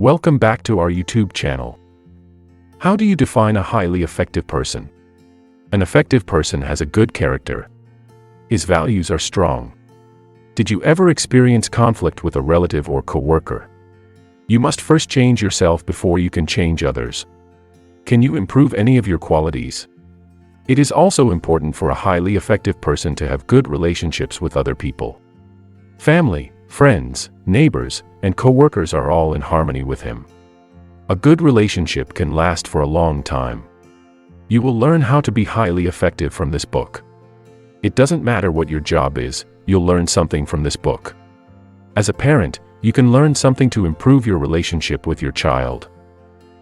Welcome back to our YouTube channel. How do you define a highly effective person? An effective person has a good character. His values are strong. Did you ever experience conflict with a relative or coworker? You must first change yourself before you can change others. Can you improve any of your qualities? It is also important for a highly effective person to have good relationships with other people. Family, friends, neighbors, and coworkers are all in harmony with him. A good relationship can last for a long time. You will learn how to be highly effective from this book. It doesn't matter what your job is, you'll learn something from this book. As a parent, you can learn something to improve your relationship with your child.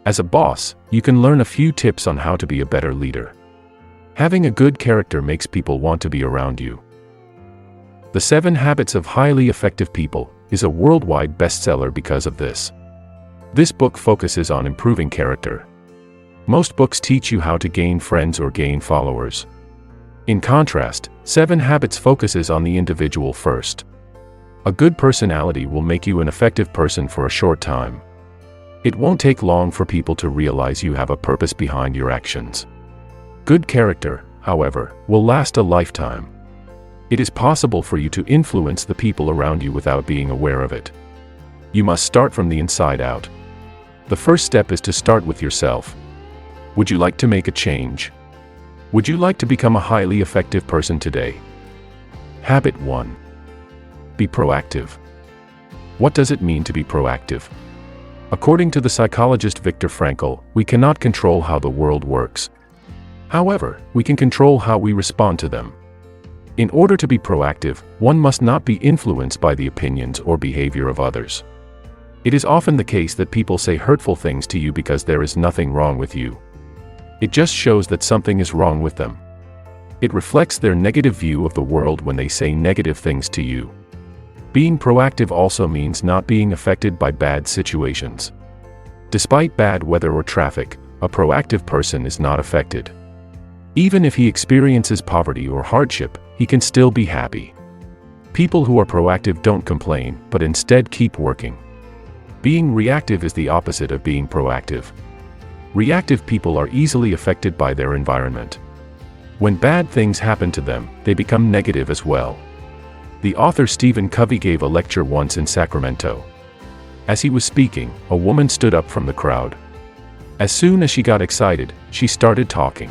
As a boss, you can learn a few tips on how to be a better leader. Having a good character makes people want to be around you. The 7 Habits of Highly Effective People is a worldwide bestseller because of this. This book focuses on improving character. Most books teach you how to gain friends or gain followers. In contrast, 7 Habits focuses on the individual first. A good personality will make you an effective person for a short time. It won't take long for people to realize you have a purpose behind your actions. Good character, however, will last a lifetime. It is possible for you to influence the people around you without being aware of it. You must start from the inside out. The first step is to start with yourself. Would you like to make a change? Would you like to become a highly effective person today? Habit 1. Be proactive. What does it mean to be proactive? According to the psychologist Viktor Frankl, we cannot control how the world works. However, we can control how we respond to them. In order to be proactive, one must not be influenced by the opinions or behavior of others. It is often the case that people say hurtful things to you because there is nothing wrong with you. It just shows that something is wrong with them. It reflects their negative view of the world when they say negative things to you. Being proactive also means not being affected by bad situations. Despite bad weather or traffic, a proactive person is not affected. Even if he experiences poverty or hardship, he can still be happy. People who are proactive don't complain, but instead keep working. Being reactive is the opposite of being proactive. Reactive people are easily affected by their environment. When bad things happen to them, they become negative as well. The author R.Covey gave a lecture once in Sacramento. As he was speaking, a woman stood up from the crowd. As soon as she got excited, she started talking.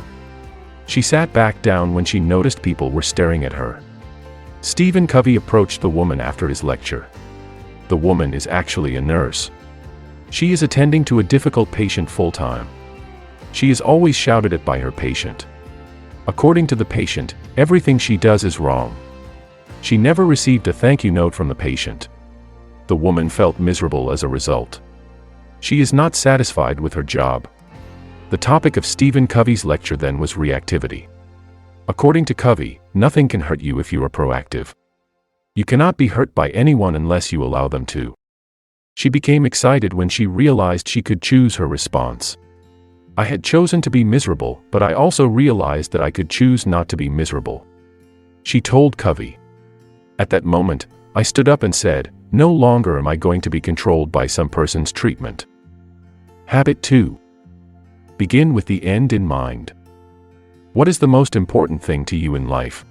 She sat back down when she noticed people were staring at her. R.Covey approached the woman after his lecture. The woman is actually a nurse. She is attending to a difficult patient full-time. She is always shouted at by her patient. According to the patient, everything she does is wrong. She never received a thank you note from the patient. The woman felt miserable as a result. She is not satisfied with her job. The topic of R.Covey's lecture then was reactivity. According to Covey, nothing can hurt you if you are proactive. You cannot be hurt by anyone unless you allow them to. She became excited when she realized she could choose her response. I had chosen to be miserable, but I also realized that I could choose not to be miserable. She told Covey. At that moment, I stood up and said, no longer am I going to be controlled by some person's treatment. Habit 2. Begin with the end in mind. What is the most important thing to you in life?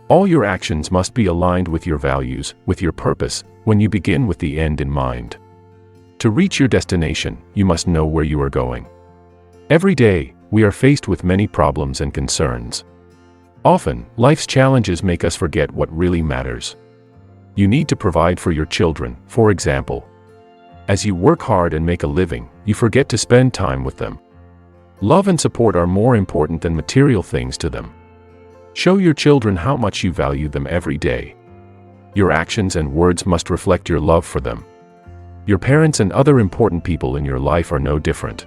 All your actions must be aligned with your values, with your purpose, when you begin with the end in mind. To reach your destination, you must know where you are going. Every day, we are faced with many problems and concerns. Often, life's challenges make us forget what really matters. You need to provide for your children, for example. As you work hard and make a living, you forget to spend time with them. Love and support are more important than material things to them. Show your children how much you value them every day. Your actions and words must reflect your love for them. Your parents and other important people in your life are no different.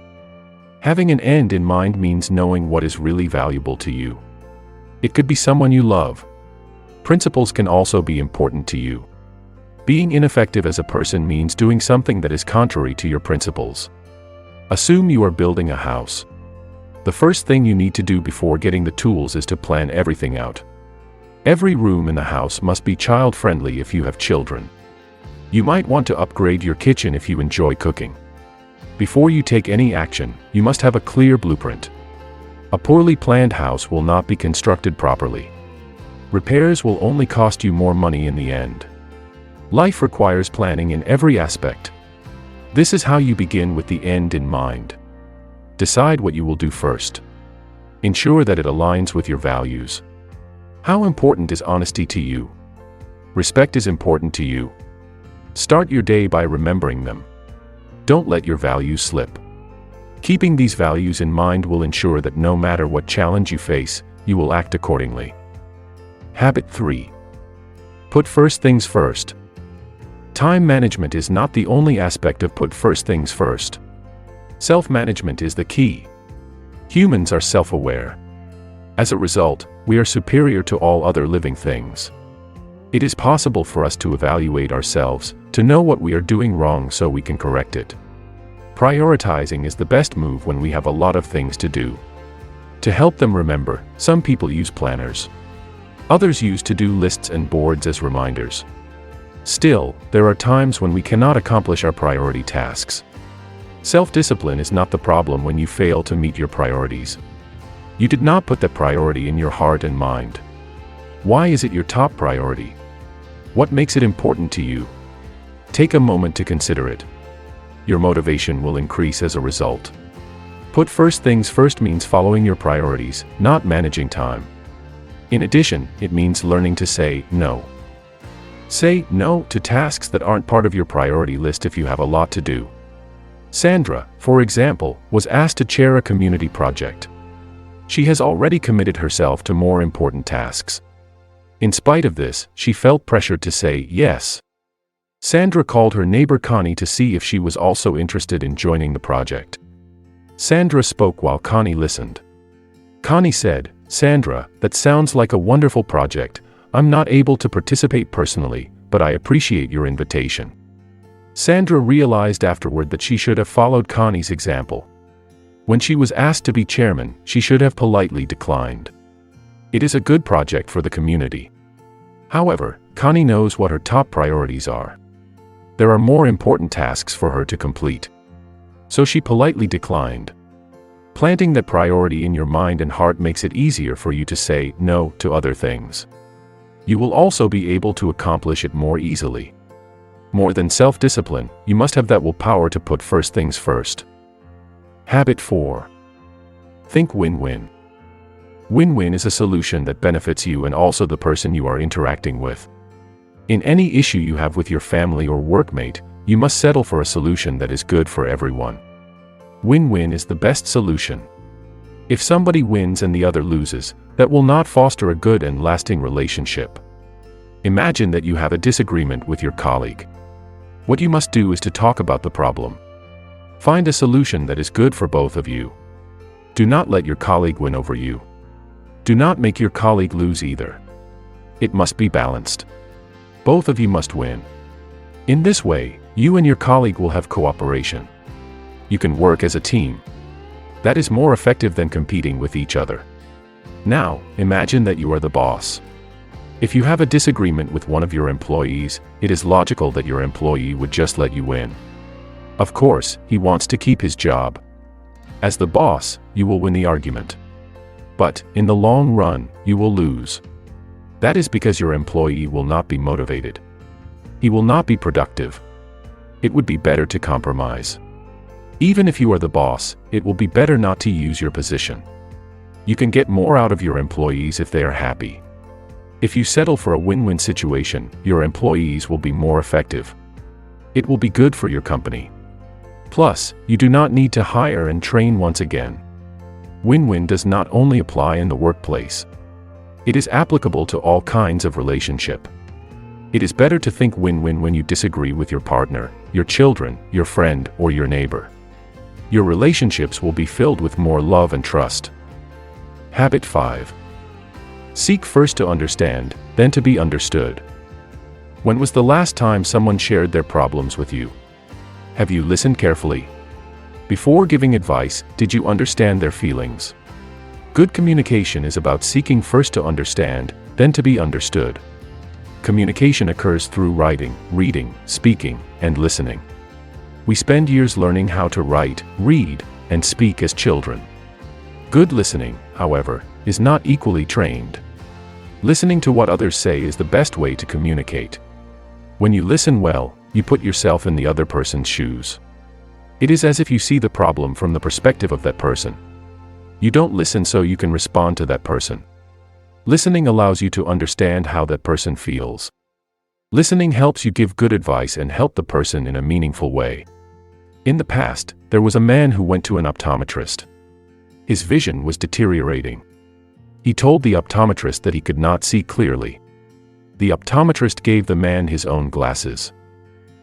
Having an end in mind means knowing what is really valuable to you. It could be someone you love. Principles can also be important to you. Being ineffective as a person means doing something that is contrary to your principles. Assume you are building a house. The first thing you need to do before getting the tools is to plan everything out. Every room in the house must be child-friendly if you have children. You might want to upgrade your kitchen if you enjoy cooking. Before you take any action, you must have a clear blueprint. A poorly planned house will not be constructed properly. Repairs will only cost you more money in the end. Life requires planning in every aspect. This is how you begin with the end in mind. Decide what you will do first. Ensure that it aligns with your values. How important is honesty to you? Respect is important to you. Start your day by remembering them. Don't let your values slip. Keeping these values in mind will ensure that no matter what challenge you face, you will act accordingly. Habit 3. Put first things first. Time management is not the only aspect of put first things first. Self-management is the key. Humans are self-aware. As a result, we are superior to all other living things. It is possible for us to evaluate ourselves, to know what we are doing wrong so we can correct it. Prioritizing is the best move when we have a lot of things to do. To help them remember, some people use planners. Others use to-do lists and boards as reminders. Still, there are times when we cannot accomplish our priority tasks. Self-discipline is not the problem when you fail to meet your priorities. You did not put that priority in your heart and mind. Why is it your top priority? What makes it important to you? Take a moment to consider it. Your motivation will increase as a result. Put first things first means following your priorities, not managing time. In addition, it means learning to say no. Say no to tasks that aren't part of your priority list if you have a lot to do. Sandra, for example, was asked to chair a community project. She has already committed herself to more important tasks. In spite of this, she felt pressured to say yes. Sandra called her neighbor Connie to see if she was also interested in joining the project. Sandra spoke while Connie listened. Connie said, "Sandra, that sounds like a wonderful project. I'm not able to participate personally, but I appreciate your invitation." Sandra realized afterward that she should have followed Connie's example. When she was asked to be chairman, she should have politely declined. It is a good project for the community. However, Connie knows what her top priorities are. There are more important tasks for her to complete. So she politely declined. Planting that priority in your mind and heart makes it easier for you to say no to other things. You will also be able to accomplish it more easily. More than self-discipline, you must have that willpower to put first things first. Habit 4. Think win-win. Win-win is a solution that benefits you and also the person you are interacting with. In any issue you have with your family or workmate, you must settle for a solution that is good for everyone. Win-win is the best solution. If somebody wins and the other loses, that will not foster a good and lasting relationship. Imagine that you have a disagreement with your colleague. What you must do is to talk about the problem. Find a solution that is good for both of you. Do not let your colleague win over you. Do not make your colleague lose either. It must be balanced. Both of you must win. In this way, you and your colleague will have cooperation. You can work as a team. That is more effective than competing with each other. Now, imagine that you are the boss. If you have a disagreement with one of your employees, it is logical that your employee would just let you win. Of course, he wants to keep his job. As the boss, you will win the argument. But, in the long run, you will lose. That is because your employee will not be motivated. He will not be productive. It would be better to compromise. Even if you are the boss, it will be better not to use your position. You can get more out of your employees if they are happy. If you settle for a win-win situation, your employees will be more effective. It will be good for your company. Plus, you do not need to hire and train once again. Win-win does not only apply in the workplace. It is applicable to all kinds of relationship. It is better to think win-win when you disagree with your partner, your children, your friend, or your neighbor. Your relationships will be filled with more love and trust. Habit 5. Seek first to understand, then to be understood. When was the last time someone shared their problems with you? Have you listened carefully? Before giving advice, did you understand their feelings? Good communication is about seeking first to understand, then to be understood. Communication occurs through writing, reading, speaking, and listening. We spend years learning how to write, read, and speak as children. Good listening, however, is not equally trained. Listening to what others say is the best way to communicate. When you listen well, you put yourself in the other person's shoes. It is as if you see the problem from the perspective of that person. You don't listen so you can respond to that person. Listening allows you to understand how that person feels. Listening helps you give good advice and help the person in a meaningful way. In the past, there was a man who went to an optometrist. His vision was deteriorating. He told the optometrist that he could not see clearly. The optometrist gave the man his own glasses.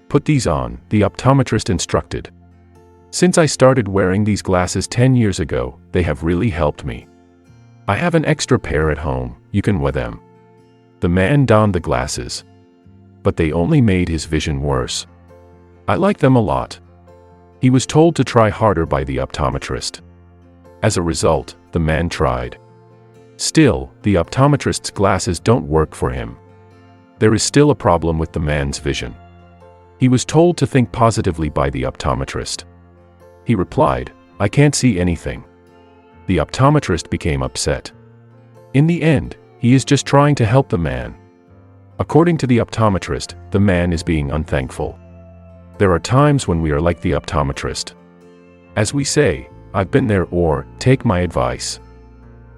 "Put these on," the optometrist instructed. "Since I started wearing these glasses 10 years ago, they have really helped me. I have an extra pair at home, you can wear them." The man donned the glasses. But they only made his vision worse. "I like them a lot." He was told to try harder by the optometrist. As a result, the man tried. Still, the optometrist's glasses don't work for him. There is still a problem with the man's vision. He was told to think positively by the optometrist. He replied, "I can't see anything." The optometrist became upset. In the end, he is just trying to help the man. According to the optometrist, the man is being unthankful. There are times when we are like the optometrist. As we say, "I've been there," or "take my advice."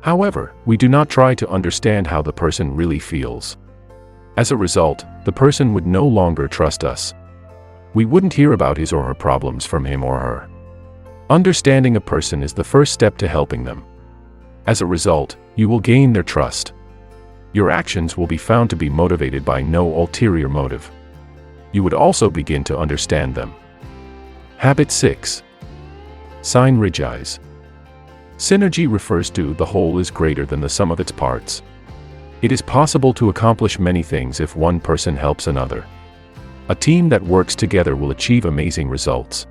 However, we do not try to understand how the person really feels. As a result, the person would no longer trust us. We wouldn't hear about his or her problems from him or her. Understanding a person is the first step to helping them. As a result, you will gain their trust. Your actions will be found to be motivated by no ulterior motive. You would also begin to understand them. Habit 6. Sign Regis. Synergy refers to the whole is greater than the sum of its parts. It is possible to accomplish many things if one person helps another. A team that works together will achieve amazing results.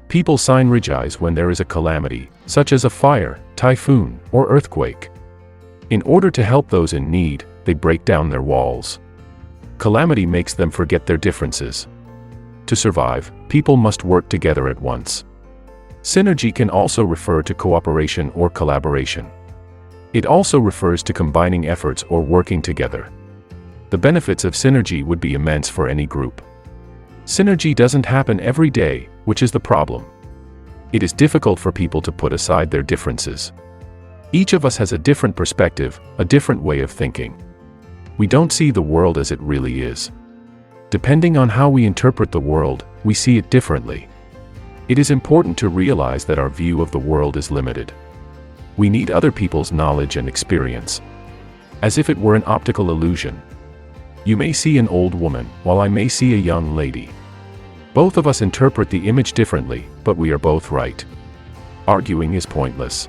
People sign Regis when there is a calamity, such as a fire, typhoon, or earthquake. In order to help those in need, they break down their walls. Calamity makes them forget their differences. To survive, people must work together at once. Synergy can also refer to cooperation or collaboration. It also refers to combining efforts or working together. The benefits of synergy would be immense for any group. Synergy doesn't happen every day, which is the problem. It is difficult for people to put aside their differences. Each of us has a different perspective, a different way of thinking. We don't see the world as it really is. Depending on how we interpret the world, we see it differently. It is important to realize that our view of the world is limited. We need other people's knowledge and experience. As if it were an optical illusion. You may see an old woman, while I may see a young lady. Both of us interpret the image differently, but we are both right. Arguing is pointless.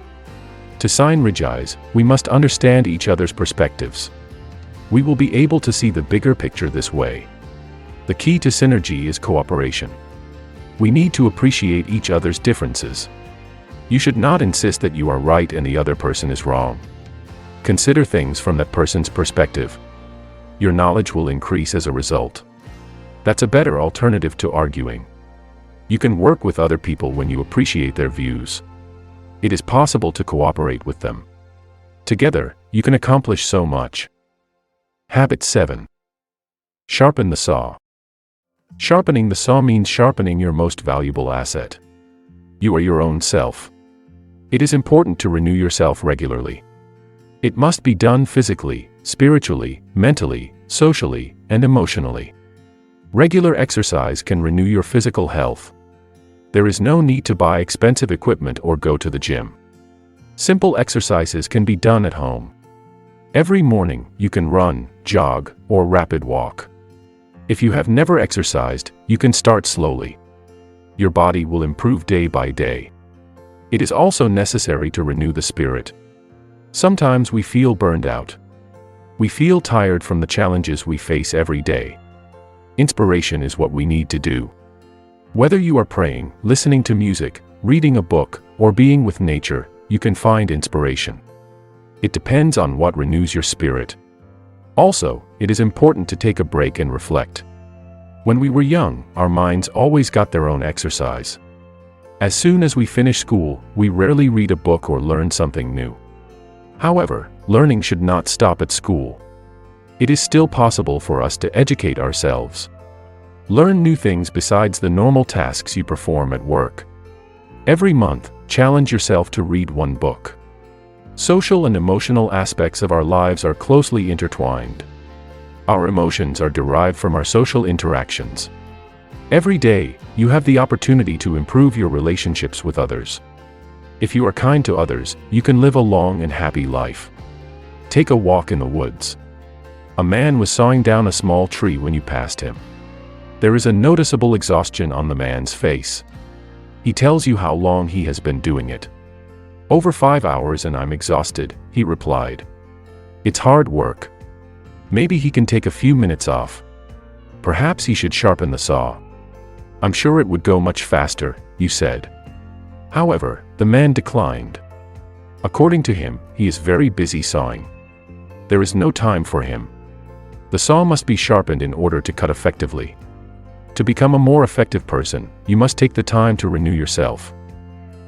To sign Regis, we must understand each other's perspectives. We will be able to see the bigger picture this way. The key to synergy is cooperation. We need to appreciate each other's differences. You should not insist that you are right and the other person is wrong. Consider things from that person's perspective. Your knowledge will increase as a result. That's a better alternative to arguing. You can work with other people when you appreciate their views. It is possible to cooperate with them. Together, you can accomplish so much. Habit 7. Sharpen the saw. Sharpening the saw means sharpening your most valuable asset. You are your own self. It is important to renew yourself regularly. It must be done physically, spiritually, mentally, socially, and emotionally. Regular exercise can renew your physical health. There is no need to buy expensive equipment or go to the gym. Simple exercises can be done at home. Every morning, you can run, jog, or rapid walk. If you have never exercised, you can start slowly. Your body will improve day by day. It is also necessary to renew the spirit. Sometimes we feel burned out. We feel tired from the challenges we face every day. Inspiration is what we need to do. Whether you are praying, listening to music, reading a book, or being with nature, you can find inspiration. It depends on what renews your spirit. Also, it is important to take a break and reflect. When we were young, our minds always got their own exercise. As soon as we finish school, we rarely read a book or learn something new. However, learning should not stop at school. It is still possible for us to educate ourselves. Learn new things besides the normal tasks you perform at work. Every month, challenge yourself to read one book. Social and emotional aspects of our lives are closely intertwined. Our emotions are derived from our social interactions. Every day, you have the opportunity to improve your relationships with others. If you are kind to others, you can live a long and happy life. Take a walk in the woods. A man was sawing down a small tree when you passed him. There is a noticeable exhaustion on the man's face. He tells you how long he has been doing it. "Over 5 hours and I'm exhausted," he replied. "It's hard work. Maybe he can take a few minutes off. Perhaps he should sharpen the saw." "I'm sure it would go much faster," you said. However, the man declined. According to him, he is very busy sawing. There is no time for him. The saw must be sharpened in order to cut effectively. To become a more effective person, you must take the time to renew yourself.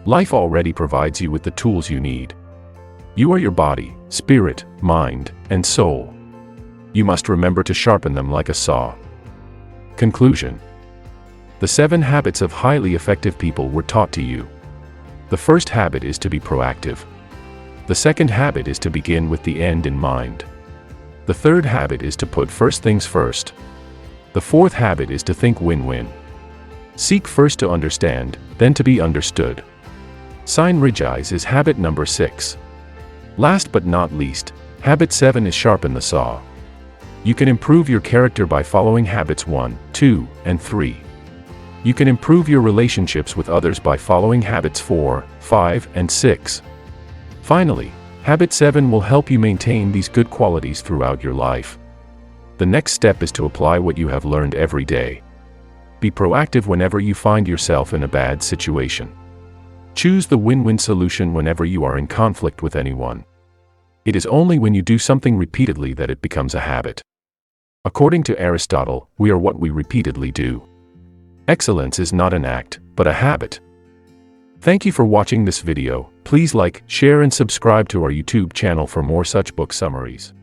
Life already provides you with the tools you need. You are your body, spirit, mind, and soul. You must remember to sharpen them like a saw. Conclusion. The 7 habits of highly effective people were taught to you. The first habit is to be proactive. The second habit is to begin with the end in mind. The third habit is to put first things first. The fourth habit is to think win-win. Seek first to understand, then to be understood. Sign Regis is habit number 6. Last but not least, habit 7 is sharpen the saw. You can improve your character by following habits 1, 2, and 3. You can improve your relationships with others by following habits 4, 5, and 6. Finally, habit 7 will help you maintain these good qualities throughout your life. The next step is to apply what you have learned every day. Be proactive whenever you find yourself in a bad situation. Choose the win-win solution whenever you are in conflict with anyone. It is only when you do something repeatedly that it becomes a habit. According to Aristotle, we are what we repeatedly do. Excellence is not an act, but a habit. Thank you for watching this video. Please like, share, and subscribe to our YouTube channel for more such book summaries.